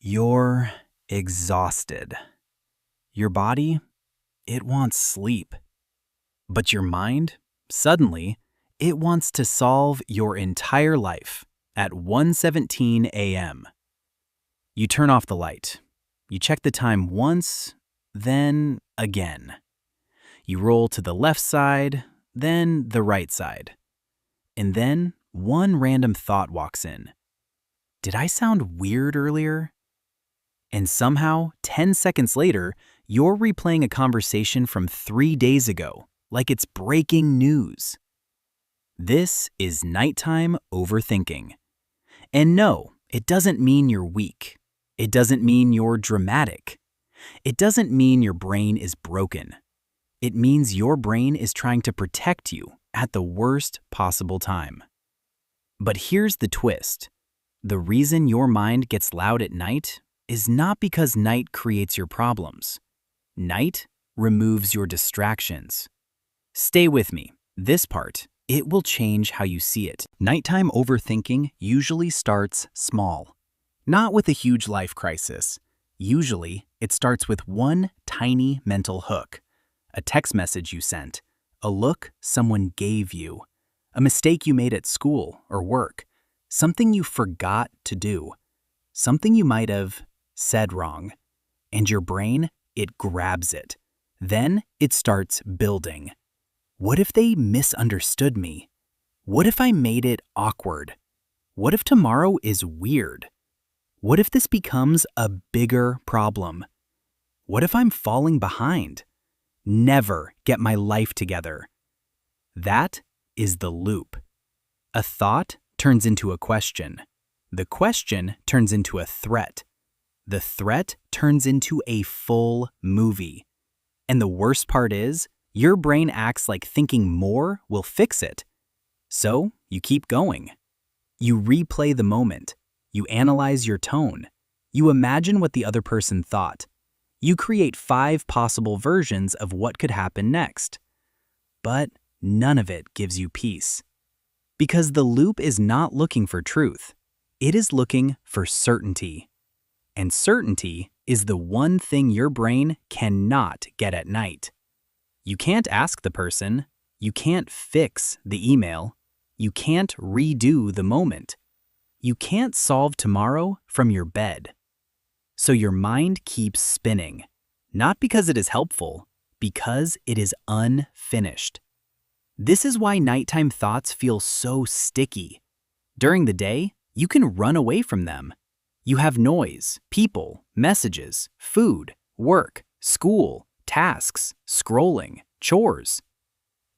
You're exhausted. Your body, it wants sleep. But your mind, suddenly, it wants to solve your entire life at 1:17 a.m. You turn off the light. You check the time once, then again. You roll to the left side, then the right side. And then one random thought walks in. Did I sound weird earlier? And somehow, 10 seconds later, you're replaying a conversation from 3 days ago, like it's breaking news. This is nighttime overthinking. And no, it doesn't mean you're weak. It doesn't mean you're dramatic. It doesn't mean your brain is broken. It means your brain is trying to protect you at the worst possible time. But here's the twist. The reason your mind gets loud at night is not because night creates your problems. Night removes your distractions. Stay with me. This part, it will change how you see it. Nighttime overthinking usually starts small. Not with a huge life crisis. Usually, it starts with one tiny mental hook. A text message you sent, a look someone gave you, a mistake you made at school or work, something you forgot to do, something you might have said wrong, and your brain, it grabs it. Then it starts building. What if they misunderstood me? What if I made it awkward? What if tomorrow is weird? What if this becomes a bigger problem? What if I'm falling behind? Never get my life together. That is the loop. A thought turns into a question. The question turns into a threat. The threat turns into a full movie. And the worst part is, your brain acts like thinking more will fix it. So you keep going. You replay the moment. You analyze your tone. You imagine what the other person thought. You create 5 possible versions of what could happen next. But none of it gives you peace. Because the loop is not looking for truth. It is looking for certainty. And certainty is the one thing your brain cannot get at night. You can't ask the person. You can't fix the email. You can't redo the moment. You can't solve tomorrow from your bed. So your mind keeps spinning, not because it is helpful, because it is unfinished. This is why nighttime thoughts feel so sticky. During the day, you can run away from them. You have noise, people, messages, food, work, school, tasks, scrolling, chores.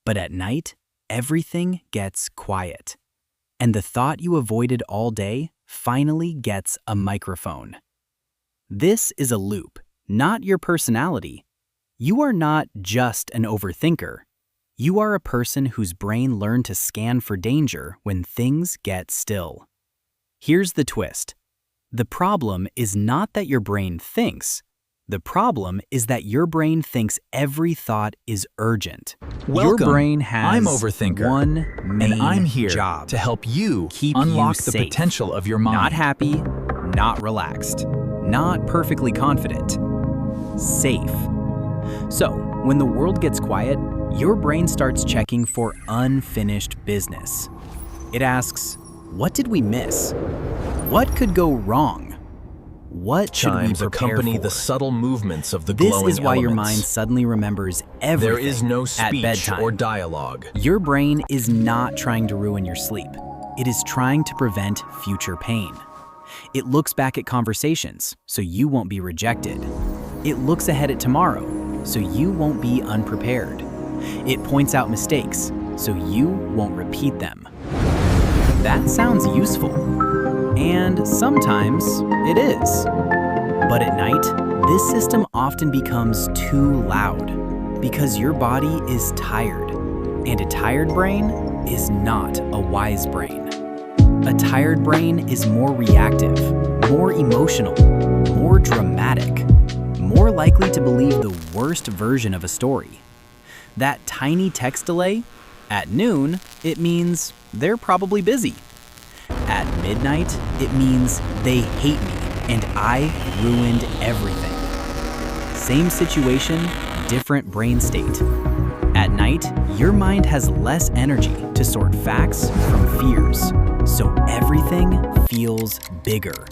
But at night, everything gets quiet. And the thought you avoided all day finally gets a microphone. This is a loop, not your personality. You are not just an overthinker. You are a person whose brain learned to scan for danger when things get still. Here's the twist. The problem is not that your brain thinks. The problem is that your brain thinks every thought is urgent. Welcome. Your brain has I'm Overthinker, one main and I'm here job to help you keep unlock you the safe. potential of your mind. Not happy, not relaxed, not perfectly confident. Safe. So, when the world gets quiet, your brain starts checking for unfinished business. It asks, what did we miss? What could go wrong? What should we Chimes prepare accompany for? the subtle movements of the This glowing is why your elements. mind suddenly remembers everything There is no at speech bedtime. or dialogue. Your brain is not trying to ruin your sleep. It is trying to prevent future pain. It looks back at conversations, so you won't be rejected. It looks ahead at tomorrow, so you won't be unprepared. It points out mistakes, so you won't repeat them. That sounds useful. And sometimes it is. But at night, this system often becomes too loud because your body is tired. And a tired brain is not a wise brain. A tired brain is more reactive, more emotional, more dramatic, more likely to believe the worst version of a story. That tiny text delay, at noon, it means they're probably busy. At midnight, it means they hate me. and I ruined everything. Same situation, different brain state. At night, your mind has less energy to sort facts from fears, so everything feels bigger.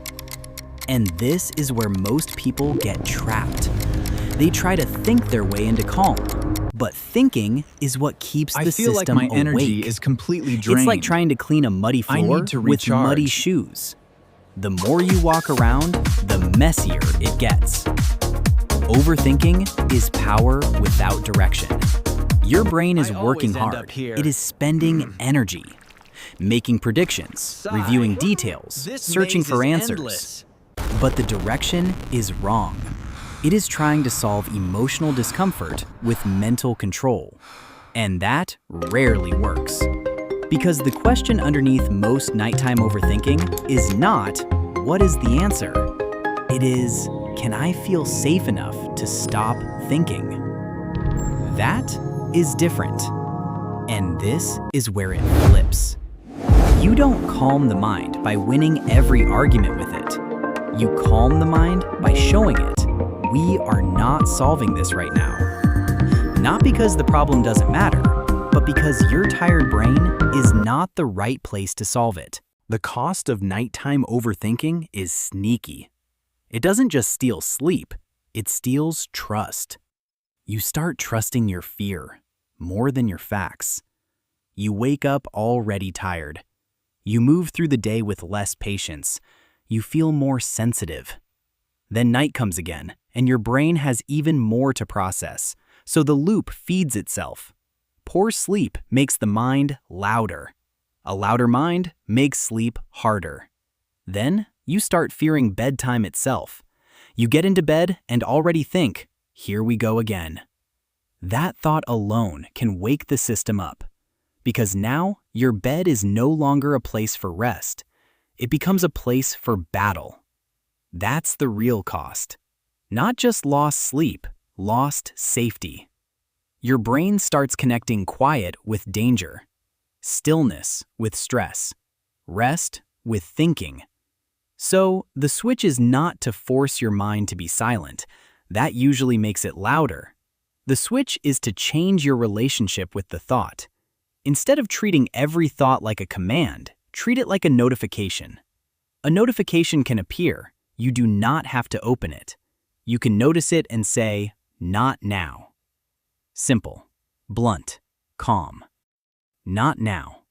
And this is where most people get trapped. They try to think their way into calm, but thinking is what keeps the system awake. I feel like my energy is completely drained. It's like trying to clean a muddy floor need to with muddy recharge. shoes. The more you walk around, the messier it gets. Overthinking is power without direction. Your brain is I working always end hard. up here. It is spending energy, making predictions, reviewing details, This searching maze for is answers. endless. But the direction is wrong. It is trying to solve emotional discomfort with mental control. And that rarely works. Because the question underneath most nighttime overthinking is not, what is the answer? It is, can I feel safe enough to stop thinking? That is different. And this is where it flips. You don't calm the mind by winning every argument with it. You calm the mind by showing it, we are not solving this right now. Not because the problem doesn't matter, but because your tired brain is not the right place to solve it. The cost of nighttime overthinking is sneaky. It doesn't just steal sleep, it steals trust. You start trusting your fear more than your facts. You wake up already tired. You move through the day with less patience. You feel more sensitive. Then night comes again, and your brain has even more to process, so the loop feeds itself. Poor sleep makes the mind louder. A louder mind makes sleep harder. Then you start fearing bedtime itself. You get into bed and already think, here we go again. That thought alone can wake the system up, because now your bed is no longer a place for rest. It becomes a place for battle. That's the real cost. Not just lost sleep, lost safety. Your brain starts connecting quiet with danger, stillness with stress, rest with thinking. So the switch is not to force your mind to be silent. That usually makes it louder. The switch is to change your relationship with the thought. Instead of treating every thought like a command, treat it like a notification. A notification can appear. You do not have to open it. You can notice it and say, not now. Simple, blunt, calm. Not now.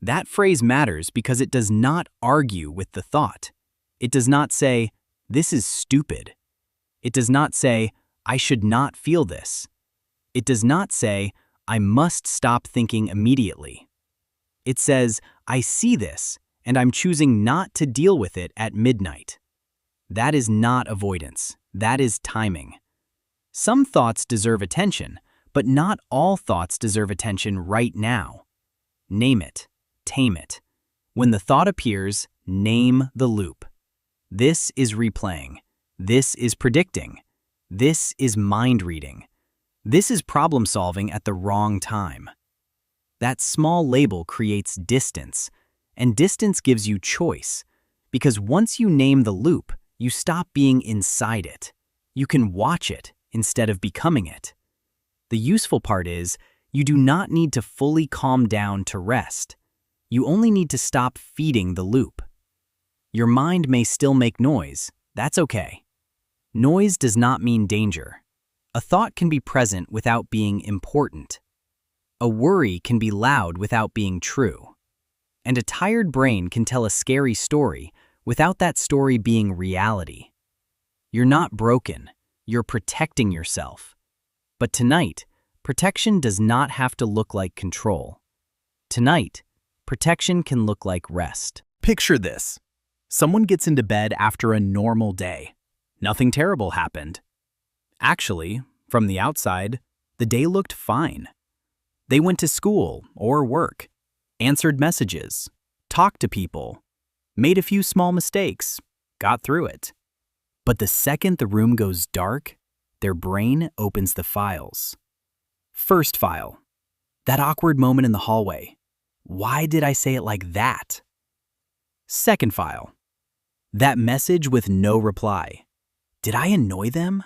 That phrase matters because it does not argue with the thought. It does not say, this is stupid. It does not say, I should not feel this. It does not say, I must stop thinking immediately. It says, I see this, and I'm choosing not to deal with it at midnight. That is not avoidance. That is timing. Some thoughts deserve attention, but not all thoughts deserve attention right now. Name it. Tame it. When the thought appears, name the loop. This is replaying. This is predicting. This is mind reading. This is problem solving at the wrong time. That small label creates distance, and distance gives you choice, because once you name the loop, you stop being inside it. You can watch it instead of becoming it. The useful part is, you do not need to fully calm down to rest. You only need to stop feeding the loop. Your mind may still make noise. That's okay. Noise does not mean danger. A thought can be present without being important. A worry can be loud without being true. And a tired brain can tell a scary story without that story being reality. You're not broken. You're protecting yourself. But tonight, protection does not have to look like control. Tonight, protection can look like rest. Picture this. Someone gets into bed after a normal day. Nothing terrible happened. Actually, from the outside, the day looked fine. They went to school or work, answered messages, talked to people, made a few small mistakes, got through it. But the second the room goes dark, their brain opens the files. First file. That awkward moment in the hallway. Why did I say it like that? Second file. That message with no reply. Did I annoy them?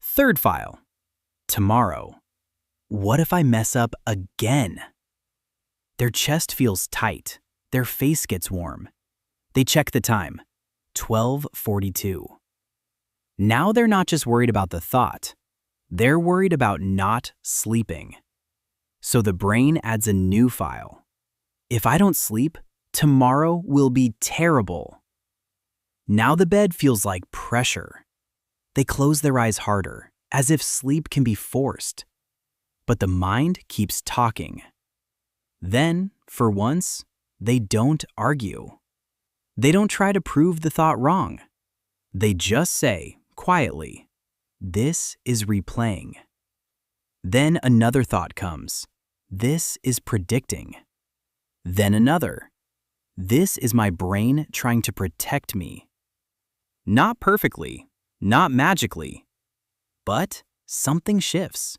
Third file. Tomorrow. What if I mess up again? Their chest feels tight. Their face gets warm. They check the time. 12:42. Now they're not just worried about the thought. They're worried about not sleeping. So the brain adds a new file. If I don't sleep, tomorrow will be terrible. Now the bed feels like pressure. They close their eyes harder, as if sleep can be forced. But the mind keeps talking. Then, for once, they don't argue. They don't try to prove the thought wrong. They just say, quietly, "This is replaying." Then another thought comes. This is predicting. Then another. This is my brain trying to protect me. Not perfectly, not magically, but something shifts.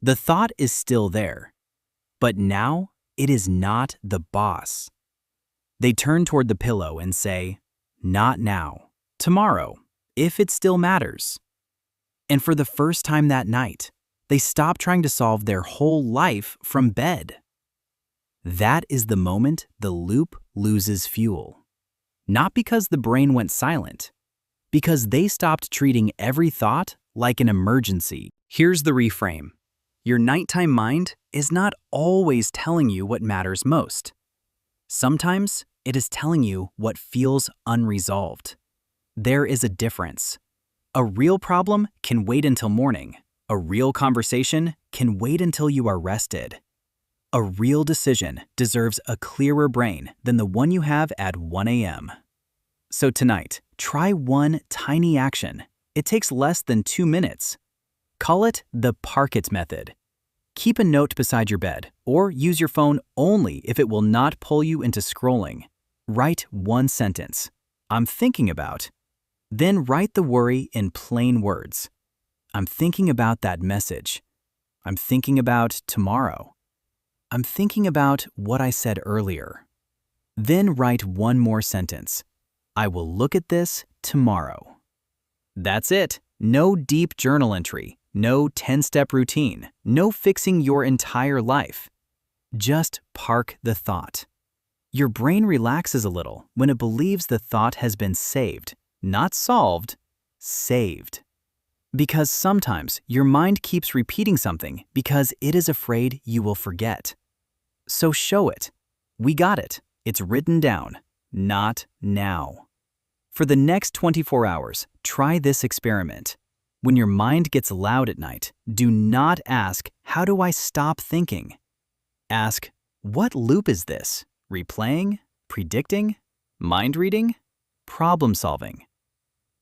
The thought is still there, but now it is not the boss. They turn toward the pillow and say, "Not now, tomorrow, if it still matters." And for the first time that night, they stop trying to solve their whole life from bed. That is the moment the loop loses fuel. Not because the brain went silent, because they stopped treating every thought like an emergency. Here's the reframe. Your nighttime mind is not always telling you what matters most. Sometimes it is telling you what feels unresolved. There is a difference. A real problem can wait until morning. A real conversation can wait until you are rested. A real decision deserves a clearer brain than the one you have at 1 a.m. So tonight, try one tiny action. It takes less than 2 minutes. Call it the park it method. Keep a note beside your bed, or use your phone only if it will not pull you into scrolling. Write one sentence. I'm thinking about. Then write the worry in plain words. I'm thinking about that message. I'm thinking about tomorrow. I'm thinking about what I said earlier. Then write one more sentence. I will look at this tomorrow. That's it. No deep journal entry. No 10-step routine. No fixing your entire life. Just park the thought. Your brain relaxes a little when it believes the thought has been saved. Not solved, saved. Because sometimes your mind keeps repeating something because it is afraid you will forget. So show it. We got it. It's written down. Not now. For the next 24 hours, try this experiment. When your mind gets loud at night, do not ask, "How do I stop thinking?" Ask, "What loop is this? Replaying? Predicting? Mind reading? Problem solving?"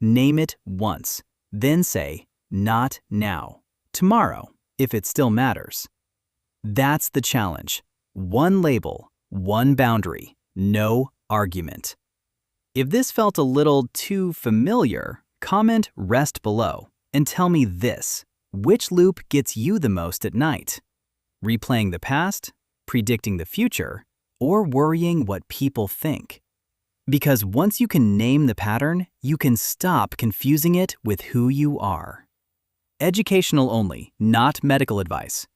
Name it once, then say, "Not now, tomorrow, if it still matters." That's the challenge. One label, one boundary, no argument. If this felt a little too familiar, comment "Rest" below and tell me this. Which loop gets you the most at night? Replaying the past, predicting the future, or worrying what people think? Because once you can name the pattern, you can stop confusing it with who you are. Educational only, not medical advice.